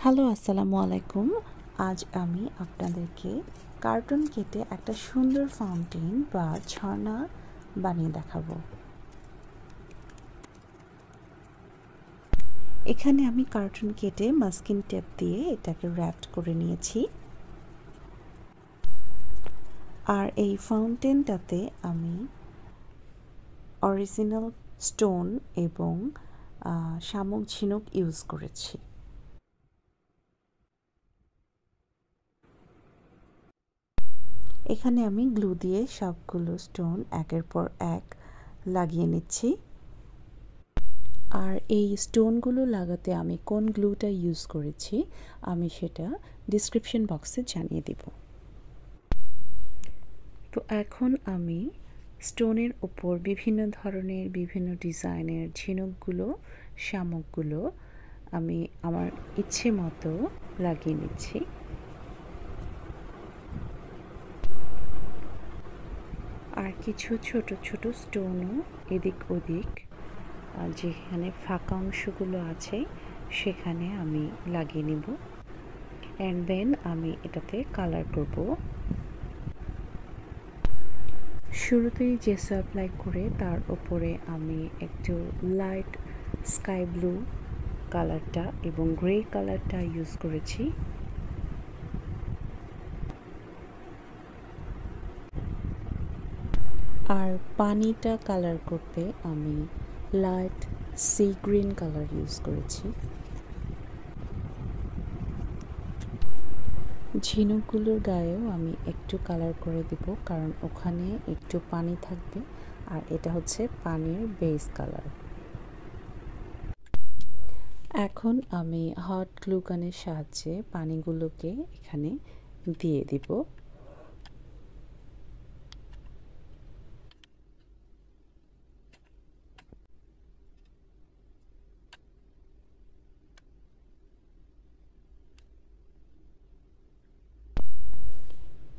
Hello, আসসালামু আলাইকুম। আজ আমি আপনাদেরকে কার্টুন কেটে একটা সুন্দর ফাউন্টেন বা ঝর্ণা বানিয়ে দেখাবো। এখানে আমি কার্টুন কেটে মাস্কিং টেপ দিয়ে এটাকে র্যাপড করে নিয়েছি। আর এই ফাউন্টেনটাতে আমি অরিজিনাল স্টোন এবং শামুক ঝিনুক ইউজ করেছি। এখানে আমি গ্লু দিয়ে সবগুলো স্টোন একের পর এক লাগিয়ে নিচ্ছি। আর এই স্টোনগুলো লাগাতে আমি কোন গ্লুটা ইউজ করেছি আমি সেটা ডিসক্রিপশন বক্সে জানিয়ে দেব। তো এখন আমি স্টোনের উপর বিভিন্ন ধরনের বিভিন্ন ডিজাইনের ঝিনুকগুলো শামুকগুলো আমি আমার ইচ্ছে মতো লাগিয়ে নিচ্ছি। আর কিছু ছোট ছোট স্টোনও এদিক ওদিক যেখানে ফাঁকা অংশগুলো আছে সেখানে আমি লাগিয়ে নিব। অ্যান্ড দেন আমি এটাতে কালার করব। শুরুতেই জেসো অ্যাপ্লাই করে তার উপরে আমি একটু লাইট স্কাই ব্লু কালারটা এবং গ্রে কালারটা ইউজ করেছি। আর পানিটা কালার করতে আমি light sea green colour use করেছি। ঝিনুকগুলোর গায়েও আমি একটু কালার করে দেব, কারণ ওখানে একটু পানি থাকবে আর এটা হচ্ছে পানির বেস কালার। এখন আমি হট গ্লু গানের সাহায্যে পানিগুলোকে এখানে দিয়ে দিব।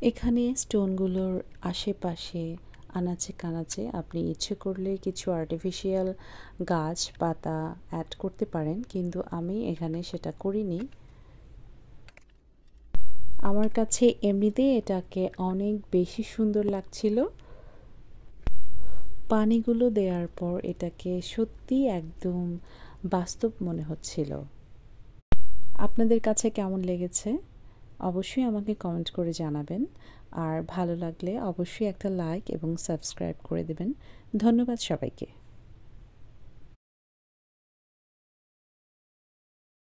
এখানে স্টোনগুলোর আশেপাশে আনাচে কানাচে আপনি ইচ্ছে করলে কিছু আর্টিফিশিয়াল গাছ পাতা অ্যাড করতে পারেন, কিন্তু আমি এখানে সেটা করিনি। আমার কাছে এমনিতেই এটাকে অনেক বেশি সুন্দর লাগছিল। পানিগুলো দেওয়ার পর এটাকে সত্যি একদম বাস্তব মনে হচ্ছিল। আপনাদের কাছে কেমন লেগেছে অবশ্যই আমাকে কমেন্ট করে জানাবেন। আর ভালো লাগলে অবশ্যই একটা লাইক এবং সাবস্ক্রাইব করে দেবেন। ধন্যবাদ সবাইকে।